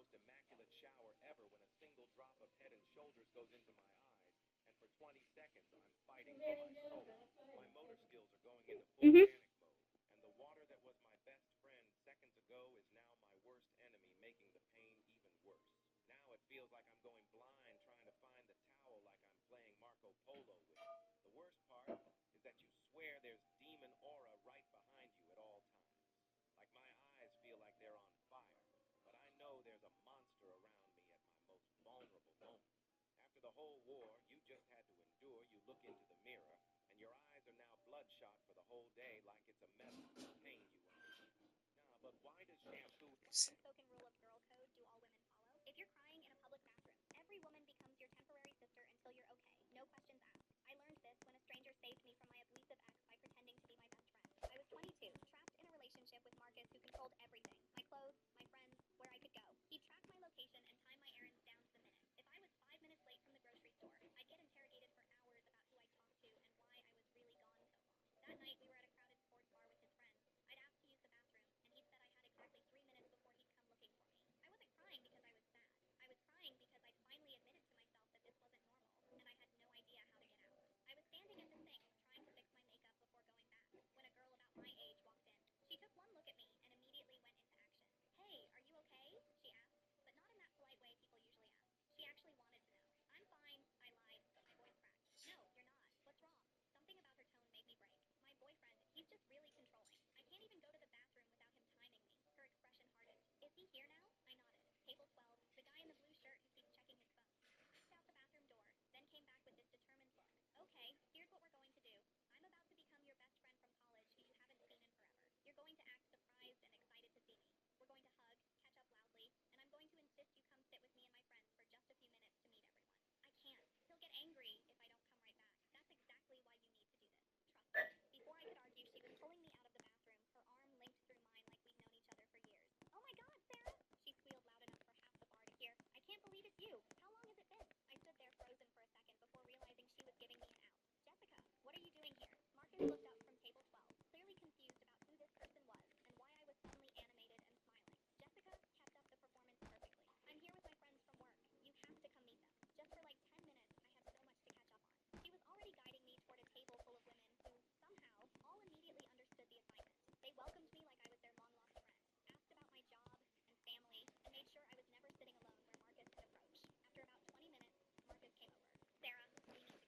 most immaculate shower ever when a single drop of Head and Shoulders goes into my eyes, and for 20 seconds I'm fighting for my soul. My motor skills are going into full Mm-hmm. panic mode, and the water that was my best friend seconds ago is now my worst enemy, making the pain even worse. Now it feels like I'm going blind trying to find the towel like I'm playing Marco Polo with it. The worst part is that you swear there's demon aura right behind you at all times. Like my eyes feel like they're on fire, but I know there's a monster around me at my most vulnerable moments. After the whole war you just had to endure, you look into the mirror, and your eyes are now bloodshot for the whole day like it's a medical pain you underneath. Nah, but why does shampoo... Unspoken rule of girl code do all women follow? If you're crying in a public bathroom, every woman becomes your temporary sister until you're okay. No questions asked. I learned this when a stranger saved me from my abusive ex by pretending to be my best friend. I was 22, trapped in a relationship with Marcus who controlled everything. My clothes, my friends, where I could go. He'd track my location and time my errands down to the minute. If I was 5 minutes late from the grocery store, I'd get interrogated for hours about who I talked to and why I was really gone so long. That night we were at a crowded sports bar with his friends. I'd asked to use the bathroom, and he'd said I had exactly 3 minutes before he'd come looking for me. I wasn't crying because I was sad. I was crying because I'd finally admitted to myself that this wasn't normal, and I had no idea how to get out. I was standing at the sink, trying to fix my makeup before going back, when a girl about my age walked in. She took one look at me and immediately went into action. "Hey, are you okay?" she asked, but not in that polite way people usually ask. She actually wanted to know. "I'm fine," I lied, but my voice cracked. "No, you're not. What's wrong?" Something about her tone made me break. "My boyfriend, he's just really controlling. I can't even go to the bathroom without him timing me." Her expression hardened. "Is he here now?" I nodded. "Table 12, the guy in the blue shirt who keeps checking his phone." She walked out the bathroom door, then came back with this determined look. "Okay, here's what we're going to do. I'm about to become your best friend from college who you haven't seen in forever. You're going to act surprised and excited to see me. We're going to hug, catch up loudly, and I'm going to insist you come sit with me and my friends for just a few minutes to meet everyone." "I can't. He'll get angry if I don't come right back." "That's exactly why you need to do this. Trust me." Before I could argue, she was pulling me out of the bathroom, her arm linked through mine like we'd known each other for years. "Oh my God, Sarah!" She squealed loud enough for half the bar to hear. "I can't believe it's you. How long has it been?" I stood there frozen for a second before realizing she was giving me an out. "Jessica, what are you doing here?" Marcus looked up from table 12, clearly confused about who this person was and why I was suddenly animated and smiling. Jessica kept up the performance perfectly. "I'm here with my friends from work. You have to come meet them. Just for like 10 minutes, I have so much to catch up on." She was already guiding me toward a table full of women who, somehow, all immediately understood the assignment. They welcomed me like I was their long-lost friend, asked about my job and family, and made sure I was never sitting alone where Marcus could approach. After about 20 minutes, Marcus came over. "Sarah, we need to go."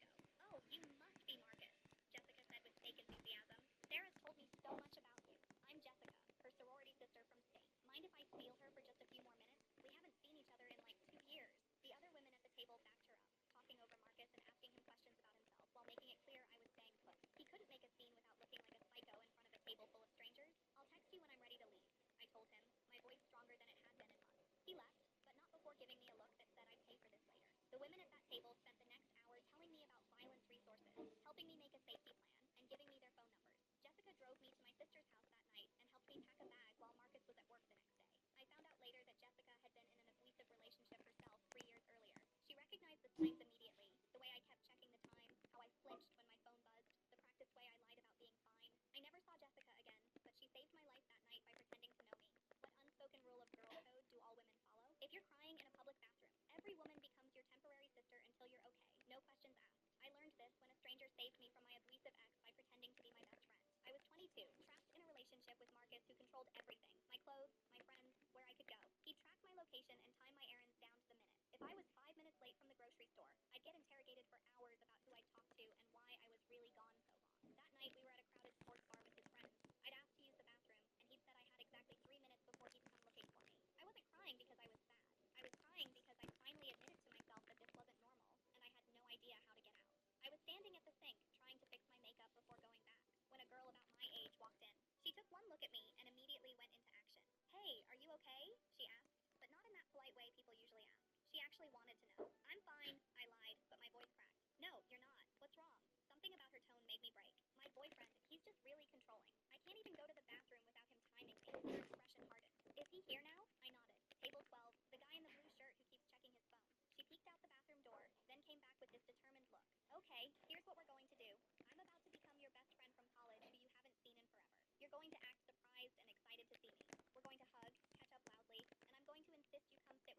"Oh, you must be Marcus," Jessica said with fake enthusiasm. "Sarah's told me so much about you. I'm Jessica, her sorority sister from state. Mind if I steal her for just a few more minutes? We haven't seen each other in like 2 years." The other women at the table backed her up, talking over Marcus and asking him questions about himself while making it clear I was staying put. He couldn't make a scene without looking like a psycho in front of a table full of strangers. "I'll text you when I'm ready to leave," I told him, my voice stronger than it had been in months. He left, but not before giving me a look that said I'd pay for this later. The women at that table spent the next hour telling me about violence resources, helping me make a safety plan, and giving me their phone numbers. Jessica drove me to my sister's house that night and helped me pack a bag while Marcus was at work the next day. I found out later that Jessica had been in an abusive relationship herself 3 years earlier. She recognized the signs immediately, the way I kept checking the time, how I flinched when my phone buzzed, the practiced way I lied about being fine. I never saw Jessica again, but she saved my life that night by pretending to know me. What unspoken rule of girl code do all women follow? If you're crying in a public bathroom, every woman becomes your temporary sister until you're okay. No questions asked. I learned this when a stranger saved me from my abusive ex by pretending to be my best friend. I was 22, trapped in a relationship with Marcus who controlled everything. My clothes, my friends, where I could go. He'd track my location and time my errands down to the minute. If I was 5 minutes late from the grocery store, I'd get interrogated for hours about who I'd talked to and why I was really gone so long. That night we were at a crowded sports bar with his friends. I'd asked to use the bathroom, and he'd said I had exactly 3 minutes before he'd come looking for me. I wasn't crying because I was sad. I was crying because I finally admitted to myself that this wasn't normal, and I had no idea how to get out. I was standing at the sink, trying to fix my makeup before going back, when a girl about my age walked in. She took one look at me and immediately went into action. "Hey, are you okay?" she asked, but not in that polite way people usually ask. She actually wanted to know. "I'm fine," I lied, but my voice cracked. "No, you're not. What's wrong?" Something about her tone made me break. "My boyfriend, he's just really controlling. I can't even go to the bathroom without him timing me." Her expression hardened. "Is he here now?" I nodded. "Table 12, the guy in the blue shirt who keeps checking his phone." She peeked out the bathroom door, then came back with this determined look. "Okay, here's what we're going to do. I'm about to become your best friend from college who you haven't seen in forever. You're going to act surprised and excited to see me. We're going to hug, catch up loudly, and I'm going to insist you come sit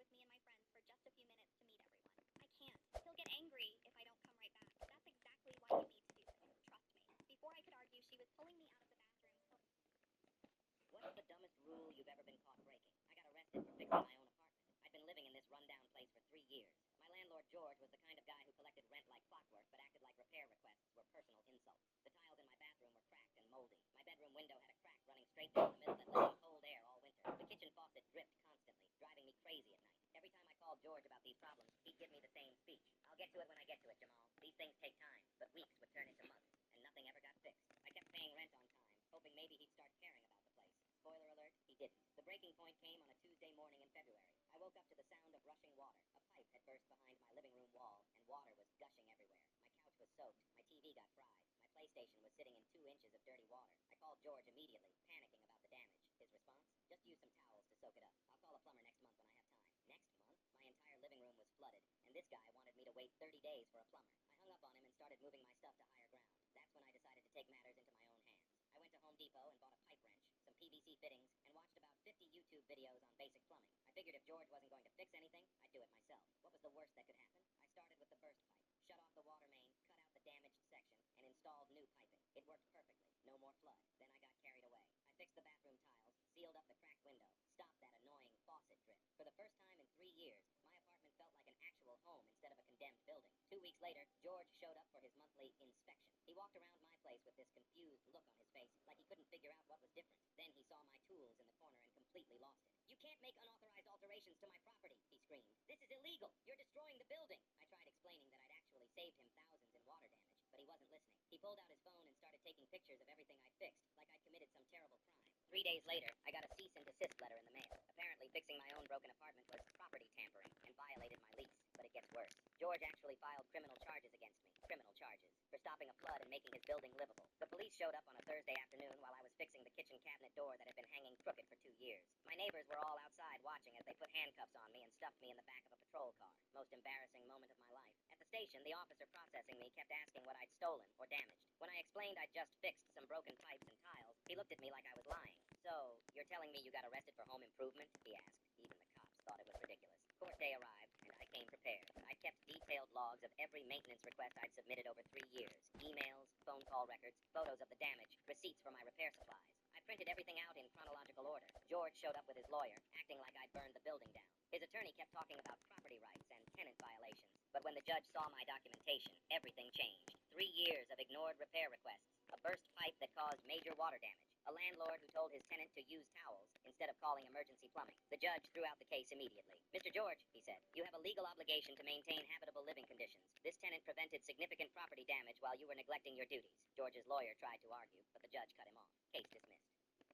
arrested for fixing my own apartment. I'd been living in this rundown place for 3 years. My landlord, George, was the kind of guy who collected rent like clockwork, but acted like repair requests were personal insults. The tiles in my bathroom were cracked and moldy. My bedroom window had a crack running straight down the middle that let in cold air all winter. The kitchen faucet dripped constantly, driving me crazy at night. Every time I called George about these problems, he'd give me the same speech. I'll get to it when I get to it, Jamal. These things take time, but weeks would turn into months, and nothing ever got fixed. I kept paying rent on time, hoping maybe he'd start caring about the place. Spoiler alert, he didn't. The breaking point came on a Tuesday morning in February. I woke up to the sound of rushing water. A pipe had burst behind my living room wall, and water was gushing everywhere. My couch was soaked. My TV got fried. My PlayStation was sitting in 2 inches of dirty water. I called George immediately, panicking about the damage. His response? Just use some towels to soak it up. I'll call a plumber next month when I have time. Next month? My entire living room was flooded, and this guy wanted me to wait 30 days for a plumber. I hung up on him and started moving my stuff to higher ground. That's when I decided to take matters into my own hands. I went to Home Depot and bought a pipe wrench, some PVC fittings, and watched about 50 YouTube videos on basic plumbing. I figured if George wasn't going to fix anything, I'd do it myself. What was the worst that could happen? I started with the burst pipe, shut off the water main, cut out the damaged section, and installed new piping. It worked perfectly. No more flood. Then I got carried away. I fixed the bathroom tiles, sealed up the cracked window, stopped that annoying faucet drip. For the first time in 3 years, my apartment felt like an actual home instead of a condemned building. 2 weeks later, George showed up for his monthly inspection. He walked around my place with this confused look on his face, like he couldn't figure out what was different. Then he saw my tools in the corner and completely lost it. "You can't make unauthorized alterations to my property," he screamed. "This is illegal. You're destroying the building." I tried explaining that I'd actually saved him thousands in water damage, but he wasn't listening. He pulled out his phone and started taking pictures of everything I'd fixed, like I'd committed some terrible crime. 3 days later, I got a cease and desist letter in the mail. Apparently, fixing my own broken apartment was property tampering and violated my lease. But it gets worse. George actually filed criminal charges against me. Criminal charges for stopping a flood and making his building livable. The police showed up on a Thursday afternoon while I was fixing the kitchen cabinet door that had been hanging crooked for 2 years. My neighbors were all outside watching as they put handcuffs on me and stuffed me in the back of a patrol car. Most embarrassing moment of my life. At the station, the officer processing me kept asking what I'd stolen or damaged. When I explained I'd just fixed some broken pipes and tiles, he looked at me like I was lying. "So, you're telling me you got arrested for home improvement?" he asked. Even the cops thought it was ridiculous. Court day arrived, and I came prepared. I kept detailed logs of every maintenance request I'd submitted over 3 years. Emails, phone call records, photos of the damage, receipts for my repair supplies. I printed everything out in chronological order. George showed up with his lawyer, acting like I'd burned the building down. His attorney kept talking about property rights and tenant violations. But when the judge saw my documentation, everything changed. 3 years of ignored repair requests. A burst pipe that caused major water damage. A landlord who told his tenant to use towels instead of calling emergency plumbing. The judge threw out the case immediately. "Mr. George," he said, "you have a legal obligation to maintain habitable living conditions. This tenant prevented significant property damage while you were neglecting your duties." George's lawyer tried to argue, but the judge cut him off. Case dismissed.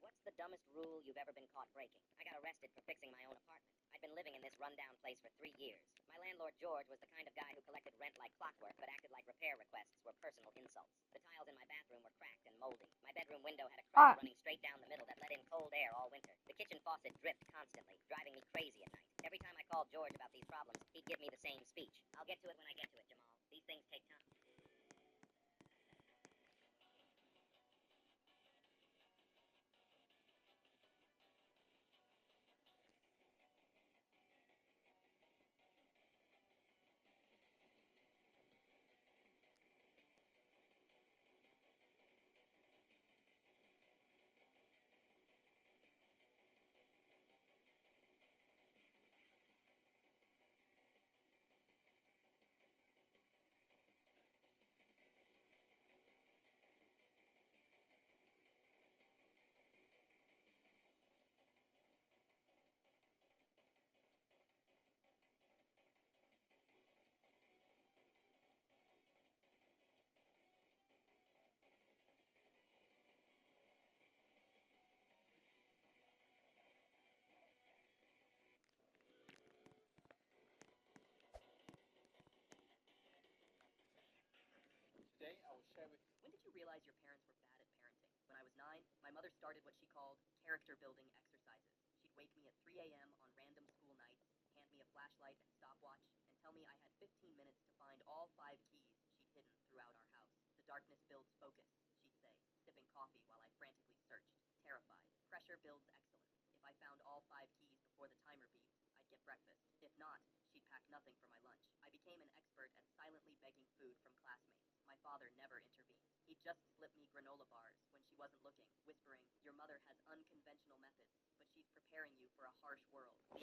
What's the dumbest rule you've ever been caught breaking? I got arrested for fixing my own apartment. I'd been living in this rundown place for 3 years. My landlord, George, was the kind of guy who collected rent like clockwork, but acted like repair requests were personal insults. The tiles in my bathroom were cracked and moldy. My bedroom window had a crack running straight down the middle that let in cold air all winter. The kitchen faucet dripped constantly, driving me crazy at night. Every time I called George about these problems, he'd give me the same speech. "I'll get to it when I get to it, Jamal. These things take time." Today I will share with you. When did you realize your parents were bad at parenting? When I was 9, my mother started what she called character building exercises. She'd wake me at 3 a.m. on random school nights, hand me a flashlight and stopwatch, and tell me I had 15 minutes to find all 5 keys she'd hidden throughout our house. "The darkness builds focus," she'd say, sipping coffee while I frantically searched, terrified. "Pressure builds excellence. If I found all 5 keys before the timer beeped, I'd get breakfast. If not, she'd pack nothing for my lunch." I became an expert at silently begging food from classmates. My father never intervened. He'd just slip me granola bars when she wasn't looking, whispering, "Your mother has unconventional methods, but she's preparing you for a harsh world." The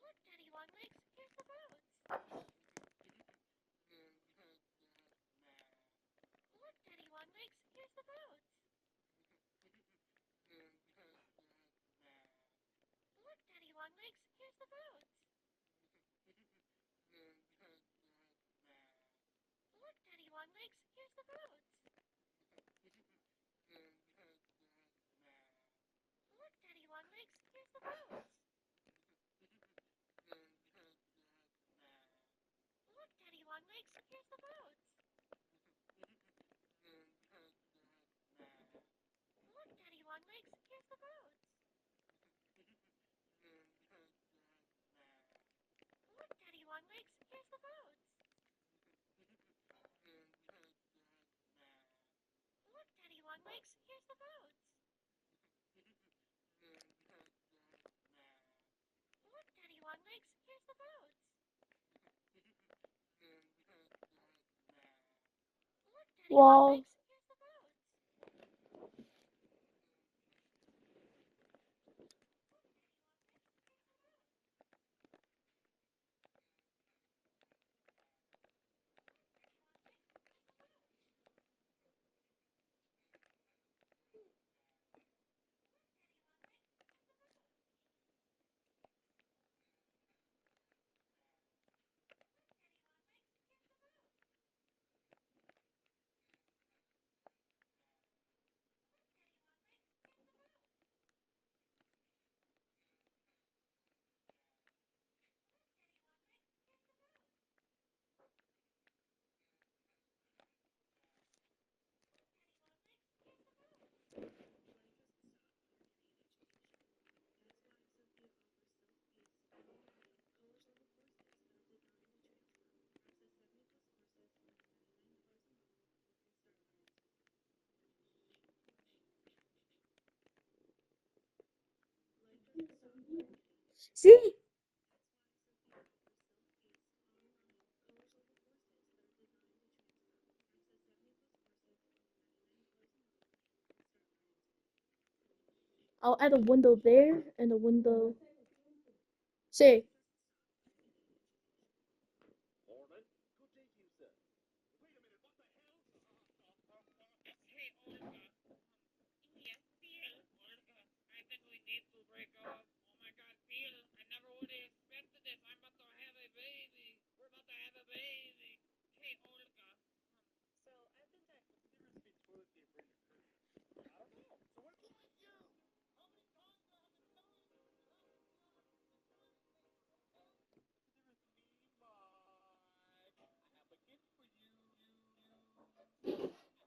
Look, Daddy Longlegs, here's the roads. Look, Daddy Longlegs, here's the roads. Look, Daddy Longlegs, here's the roads. Look, Daddy Longlegs, here's the roads. Here's the boats. Look, Daddy Longlegs, here's the boats. Look, Daddy Longlegs, here's the boats. Look, Daddy Longlegs, here's the boats. Look, Daddy Longlegs, here's the boats. Look, Daddy Longlegs, here's the boats. Look, Daddy Wow. Longlegs, here's the boats. See? I'll add a window there and a window. See? Morning. Good day to you, sir. Wait a minute, what the hell? Hey, Olga. Yes, Bill. Olga, I think we need to break up. Oh my God, Bill, I never would have expected this. I'm about to have a baby. We're about to have a baby. Hey, Olga. So I've been diagnosed. There must be toilet paper in your purse. I don't know. So what about you? How many times I have to tell you? Mike, I have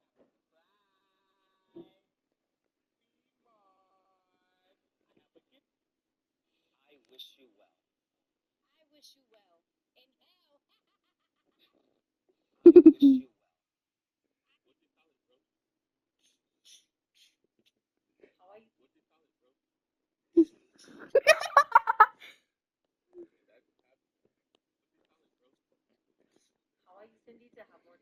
a gift for you. Bye. Mike, I have a gift. I wish you well. I wish you well. In hell. I wish you well. What do you call it, bro? How are you? What do you call it, bro? How are you, Cindy, to have more?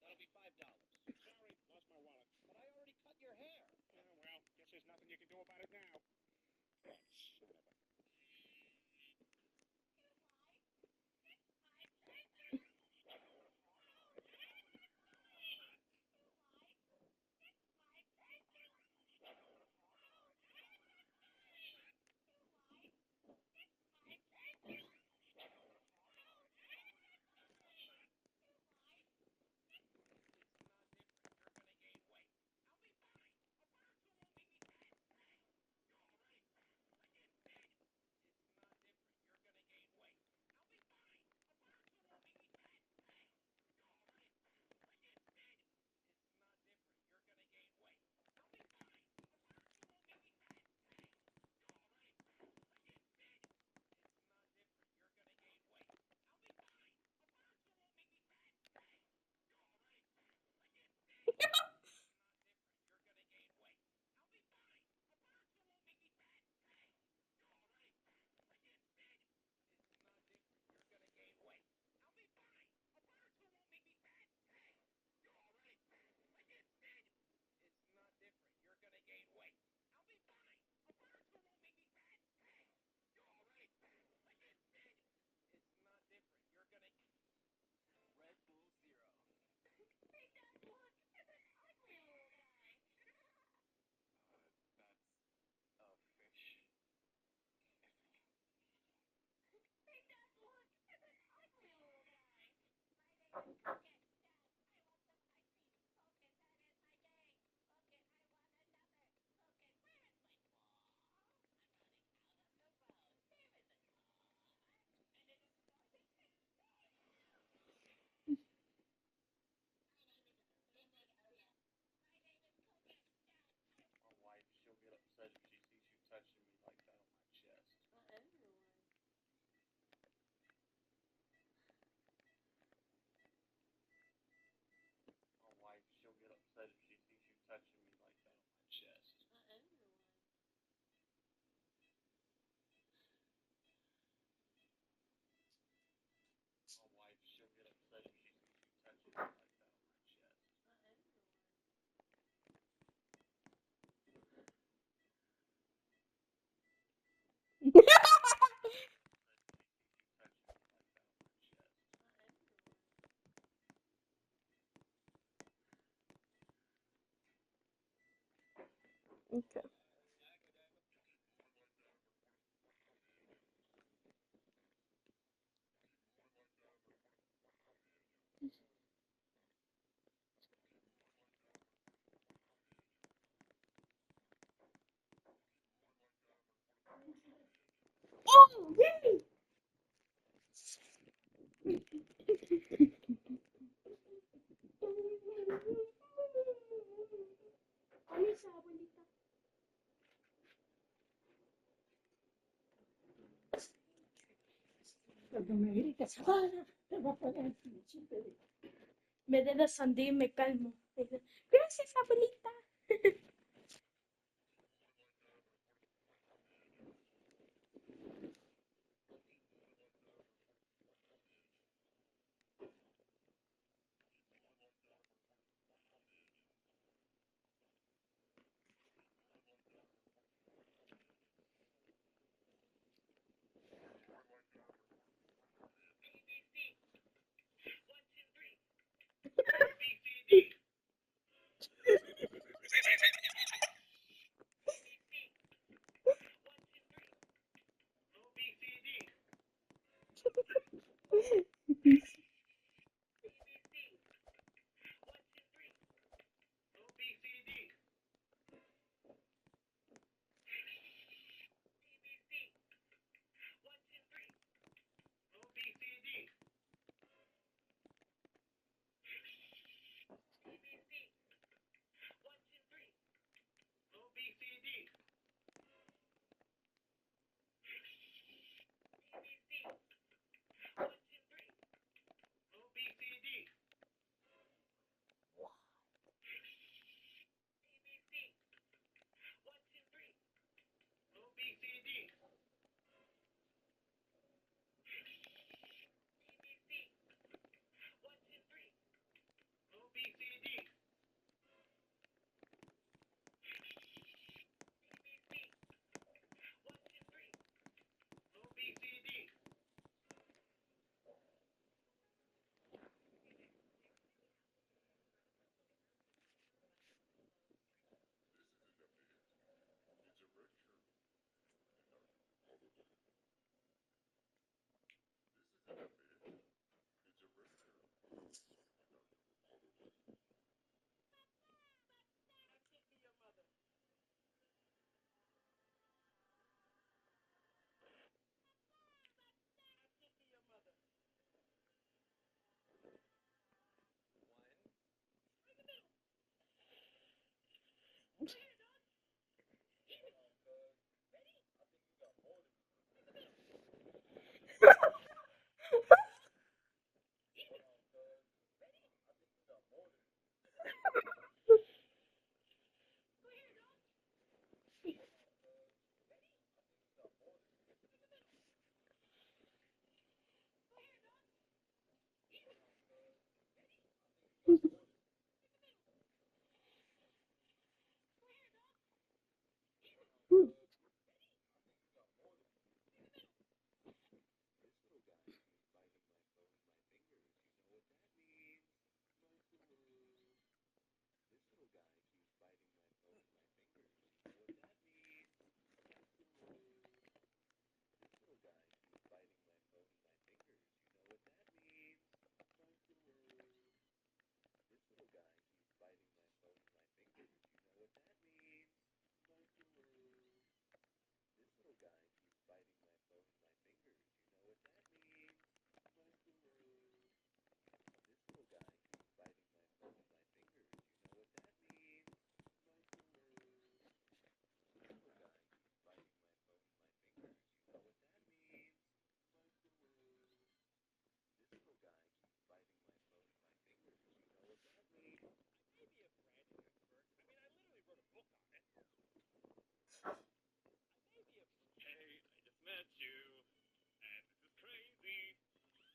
That'll be $5. Sorry, lost my wallet. But I already cut your hair. Oh, well, guess there's nothing you can do about it now. Son of a My wife, she'll get upset if she sees you touching me like that on my chest. My wife, she'll get upset if she sees you touching me like that on my chest. My wife, she'll get upset if she sees you touching me like that on my chest. Okay. Oh, yay! Alisa, abuelita. Cuando me gritas, "Ah", te va a poner el pinche. Me dé la sandía y me calmo. Gracias, abuelita. Hey, I just met you, and this is crazy,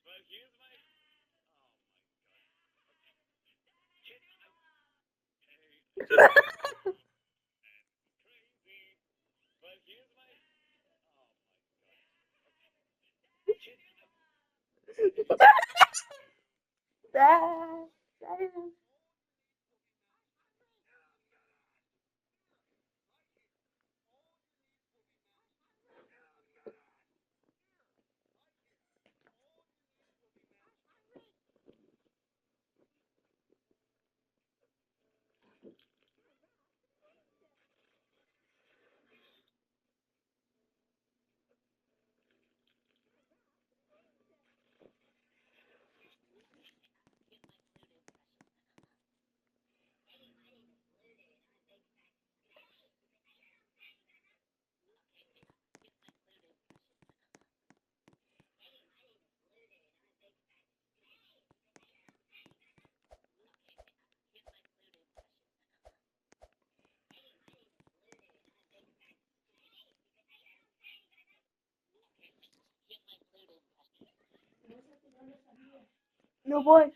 but here's my. Oh my god. Kid, hey, I just met you, and this is crazy, but here's my. Oh my god. Kid, No voy.